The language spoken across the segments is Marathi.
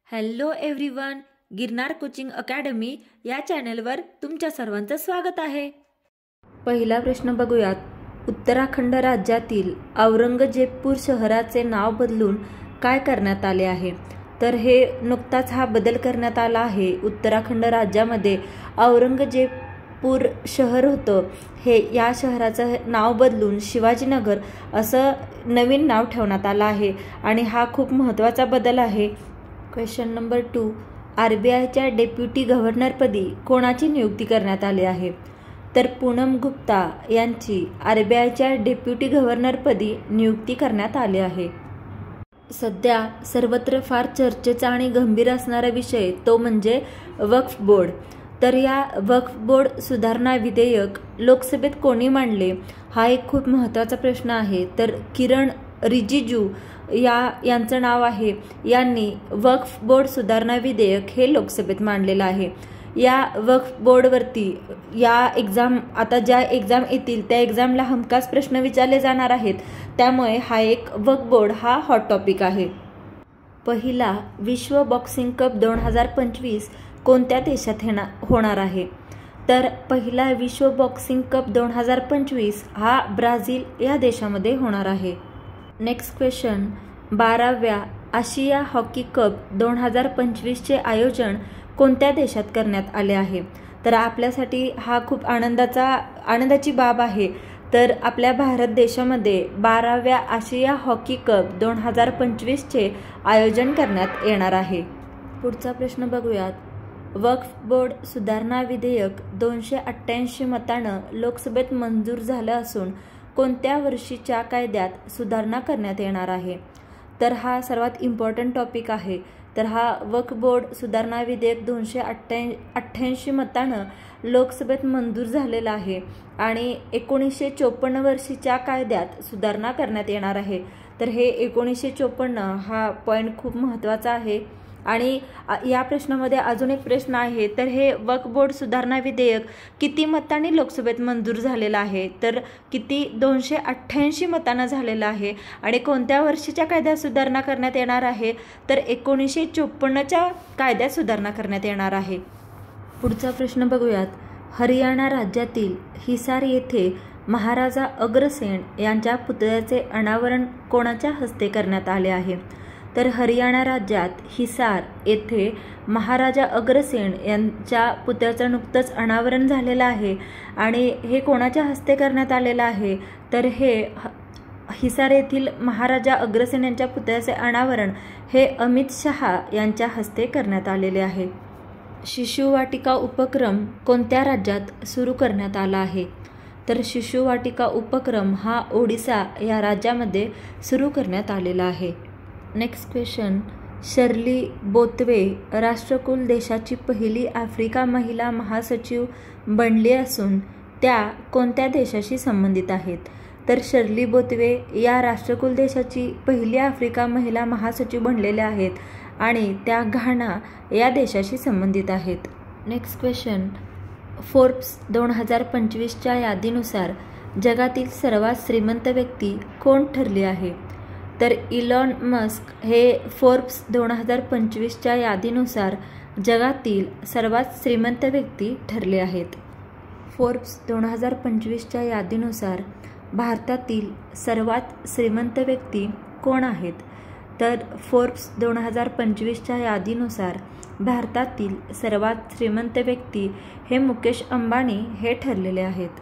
Hello everyone, Girnar coaching academy या चॅनलवर तुमच्या सर्वांचं स्वागत आहे। पहिला प्रश्न बघूयात। उत्तराखंड राज्यातील औरंगजेबपूर शहराचे नाव बदलून काय करण्यात आले आहे? तर हे नुकताच हा बदल करण्यात आला आहे। उत्तराखंड राज्यामध्ये औरंगजेबपूर शहर होतं, हे या शहराचं नाव बदलून शिवाजीनगर असं नवीन नाव ठेवण्यात आलं आहे आणि हा खूप महत्त्वाचा बदल आहे। क्वेश्चन नंबर 2, RBIच्या डेप्युटी गव्हर्नरपदी कोणाची नियुक्ती करण्यात आली आहे? तर पूनम गुप्ता यांची RBIच्या डेप्युटी गव्हर्नरपदी नियुक्ती करण्यात आली आहे। सध्या सर्वत्र फार चर्चेचा आणि गंभीर असणारा विषय तो म्हणजे वक्फ बोर्ड। तर या वक्फ बोर्ड सुधारणा विधेयक लोकसभेत कोणी मांडले, हा एक खूप महत्त्वाचा प्रश्न आहे। तर किरण रिजिजू यांचं नाव आहे, यांनी वक्फ बोर्ड सुधारणा विधेयक हे लोकसभेत मांडलेलं आहे। या वक्फ बोर्डवरती आता ज्या एक्झाम येतील त्या एक्झामला हमखास प्रश्न विचारले जाणार आहेत, त्यामुळे हा एक वक्फ बोर्ड हा हॉट टॉपिक आहे। पहिला विश्व बॉक्सिंग कप 2025 कोणत्या देशात होणार आहे? तर पहिला विश्व बॉक्सिंग कप 2025 हा ब्राझील या देशामध्ये होणार आहे। नेक्स्ट क्वेश्चन, 12व्या आशिया हॉकी कप 2025चे आयोजन कोणत्या देशात करण्यात आले आहे? तर आपल्यासाठी हा खूप आनंदाची बाब आहे। तर आपल्या भारत देशामध्ये 12व्या आशिया हॉकी कप 2025चे आयोजन करण्यात येणार आहे। पुढचा प्रश्न बघूयात। वक्फ बोर्ड सुधारणा विधेयक 288 मतानं लोकसभेत मंजूर झालं असून कोणत्या वर्षीच्या कायद्यात सुधारणा करण्यात येणार आहे? तर हा सर्वात इम्पॉर्टंट टॉपिक आहे। तर हा वक्फ बोर्ड सुधारणा विधेयक 288 मतानं लोकसभेत मंजूर झालेला आहे आणि 1954 वर्षीच्या कायद्यात सुधारणा करण्यात येणार आहे। तर हे 1954 हा पॉईंट खूप महत्त्वाचा आहे। आणि या प्रश्नामध्ये अजून एक प्रश्न आहे, तर हे वक्फ बोर्ड सुधारणा विधेयक किती मतांनी लोकसभेत मंजूर झालेलं आहे? तर किती? 288 मतांना झालेलं आहे। आणि कोणत्या वर्षीच्या कायद्यात सुधारणा करण्यात येणार आहे? तर 1954च्या कायद्यात सुधारणा करण्यात येणार आहे। पुढचा प्रश्न बघूयात। हरियाणा राज्यातील हिसार येथे महाराजा अग्रसेन यांच्या पुतळ्याचे अनावरण कोणाच्या हस्ते करण्यात आले आहे? तर हरियाणा राज्यात हिसार येथे महाराजा अग्रसेन यांच्या पुतळ्याचं नुकतंच अनावरण झालेलं आहे आणि हे कोणाच्या हस्ते करण्यात आलेलं आहे? तर हे हिसार येथील महाराजा अग्रसेन यांच्या पुतळ्याचे अनावरण हे अमित शहा यांच्या हस्ते करण्यात आलेले आहे। शिशुवाटिका उपक्रम कोणत्या राज्यात सुरू करण्यात आला आहे? तर शिशुवाटिका उपक्रम हा ओडिसा या राज्यामध्ये सुरू करण्यात आलेला आहे। नेक्स्ट क्वेश्चन, शर्ली बोतवे राष्ट्रकुल देशाची पहिली आफ्रिका महिला महासचिव बनली असून त्या कोणत्या देशाशी संबंधित आहेत? तर शर्ली बोतवे या राष्ट्रकुल देशाची पहिली आफ्रिका महिला महासचिव बनलेल्या आहेत आणि त्या घाना या देशाशी संबंधित आहेत। नेक्स्ट क्वेश्चन, फोर्ब्स 2025च्या यादीनुसार जगातील सर्वात श्रीमंत व्यक्ती कोण ठरली आहे? तर इलॉन मस्क हे फोर्ब्स 2025च्या यादीनुसार जगातील सर्वात श्रीमंत व्यक्ती ठरले आहेत। फोर्ब्स 2025च्या यादीनुसार भारतातील सर्वात श्रीमंत व्यक्ती कोण आहेत? तर फोर्ब्स 2025च्या यादीनुसार भारतातील सर्वात श्रीमंत व्यक्ती हे मुकेश अंबानी हे ठरलेले आहेत।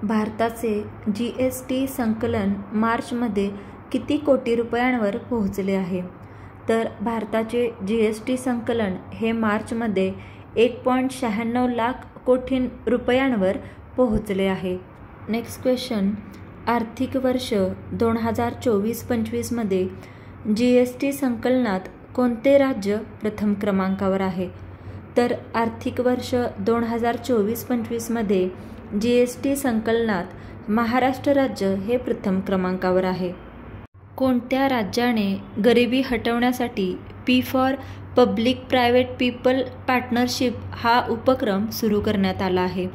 भारताचे GST संकलन मार्चमध्ये किती कोटी रुपयांवर पोहोचले आहे? तर भारताचे GST संकलन हे मार्चमध्ये 1.96 लाख कोटी रुपयांवर पोहोचले आहे। नेक्स्ट क्वेश्चन, आर्थिक वर्ष 2024-25 मध्ये GST संकलनात कोणते राज्य प्रथम क्रमांकावर आहे? तर आर्थिक वर्ष 2024-25 मध्ये GST संकलनात महाराष्ट्र राज्य हे प्रथम क्रमांकावर आहे। कोणत्या राज्याने गरिबी हटवण्यासाठी P for public private people partnership हा उपक्रम सुरू करण्यात आला आहे?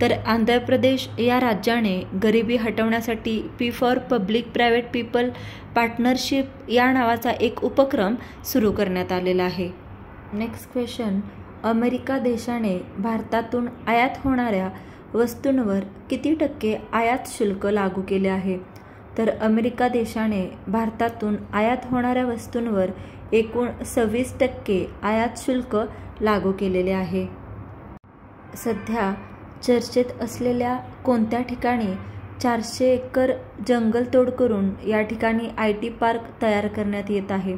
तर आंध्र प्रदेश या राज्याने गरिबी हटवण्यासाठी P for public private people partnership या नावाचा एक उपक्रम सुरू करण्यात आलेला आहे. नेक्स्ट क्वेश्चन, अमेरिका देशाने भारतातून आयात होणाऱ्या वस्तूंवर किती टक्के आयात शुल्क लागू केले आहे? तर अमेरिका देशाने भारतातून आयात होणाऱ्या वस्तूंवर एकूण 26% आयात शुल्क लागू केलेले आहे. सध्या चर्चेत असलेल्या कोणत्या ठिकाणी 400 एकर जंगलतोड करून या ठिकाणी IT पार्क तयार करण्यात येत आहे?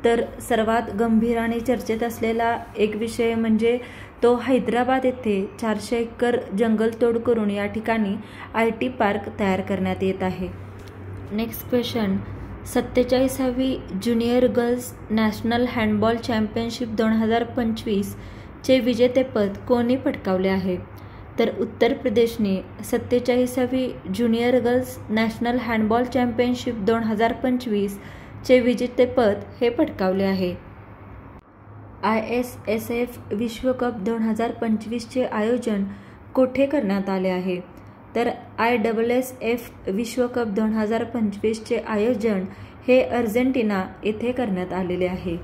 तर सर्वात गंभीर आणि चर्चेत असलेला एक विषय म्हणजे तो हैदराबाद येथे 400 एकर जंगलतोड करून या ठिकाणी IT पार्क तयार करण्यात येत आहे. नेक्स्ट क्वेश्चन, 47वी junior girls national handball championship 2025 चे विजेतेपद कोणी पटकावले आहे? तर उत्तर प्रदेशने 47वी junior girls national handball championship 2025 चे विजेतेपद हे पटकावले आहे. ISSF विश्वकप 2025 चे आयोजन कोठे करण्यात आले आहे? तर ISSF विश्वकप 2025 चे आयोजन हे अर्जेंटिना येथे करण्यात आलेले आहे.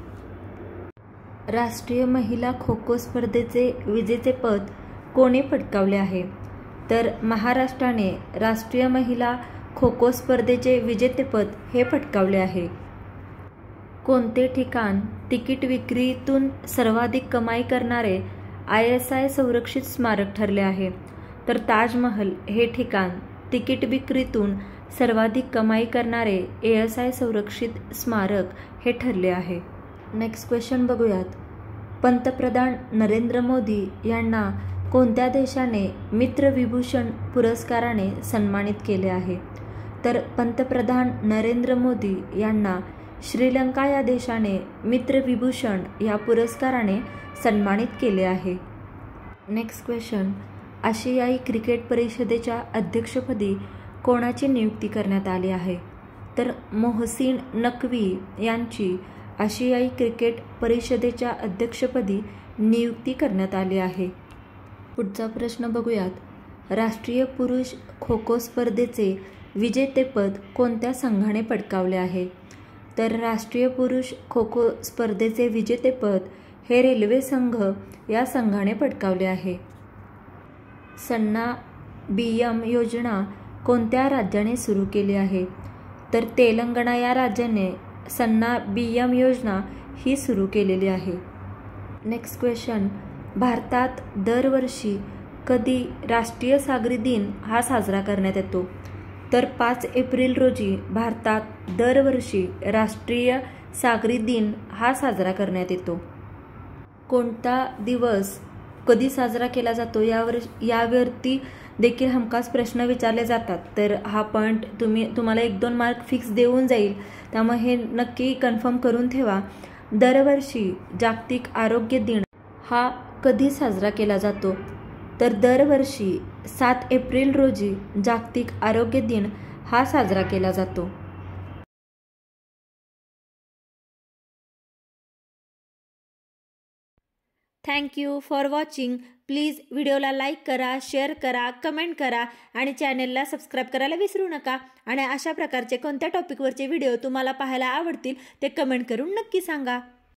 राष्ट्रीय महिला खो खो स्पर्धेचे विजेतेपद कोणी पटकावले आहे? तर महाराष्ट्राने राष्ट्रीय महिला खो खो स्पर्धेचे विजेतेपद हे पटकावले आहे. कोणते ठिकाण तिकीट विक्रीतून सर्वाधिक कमाई करणारे ISI संरक्षित स्मारक ठरले आहे? तर ताजमहल हे ठिकाण तिकीट विक्रीतून सर्वाधिक कमाई करणारे ASI संरक्षित स्मारक हे ठरले आहे. नेक्स्ट क्वेश्चन बघूयात, पंतप्रधान नरेंद्र मोदी यांना कोणत्या देशाने मित्रविभूषण पुरस्काराने सन्मानित केले आहे? तर पंतप्रधान नरेंद्र मोदी यांना श्रीलंका या देशाने मित्रविभूषण या पुरस्काराने सन्मानित केले आहे. नेक्स्ट क्वेश्चन, आशियाई क्रिकेट परिषदेच्या अध्यक्षपदी कोणाची नियुक्ती करण्यात आली आहे? तर मोहसिन नक्वी यांची आशियाई क्रिकेट परिषदेच्या अध्यक्षपदी नियुक्ती करण्यात आली आहे. पुढचा प्रश्न बघूयात, राष्ट्रीय पुरुष खो खो स्पर्धेचे विजेतेपद कोणत्या संघाने पटकावले आहे? तर राष्ट्रीय पुरुष खो खो स्पर्धेचे विजेतेपद हे रेल्वे संघ या संघाने पटकावले आहे. सन्ना BM योजना कोणत्या राज्याने सुरू केली आहे? तर तेलंगणा या राज्याने सन्ना BM योजना ही सुरू केलेली आहे. नेक्स्ट क्वेश्चन, भारतात दरवर्षी कधी राष्ट्रीय सागरी दिन हा साजरा करण्यात येतो? तर 5 एप्रिल रोजी भारतात दरवर्षी राष्ट्रीय सागरी दिन हा साजरा करण्यात येतो. कोणता दिवस कधी साजरा केला जातो यावरती देखील हमखास प्रश्न विचारले जातात. तर हा पॉईंट तुम्हाला 1-2 मार्क फिक्स देऊन जाईल, त्यामुळे हे नक्की कन्फर्म करून ठेवा. दरवर्षी जागतिक आरोग्य दिन हा कधी साजरा केला जातो? तर दरवर्षी 7 एप्रिल रोजी जागतिक आरोग्य दिन हा साजरा केला जातो. Thank you for watching. प्लीज व्हिडिओला लाईक करा, शेअर करा, कमेंट करा आणि चॅनेलला सबस्क्राईब करायला विसरू नका. आणि अशा प्रकारचे कोणत्या टॉपिकवरचे व्हिडिओ तुम्हाला पाहायला आवडतील ते कमेंट करून नक्की सांगा.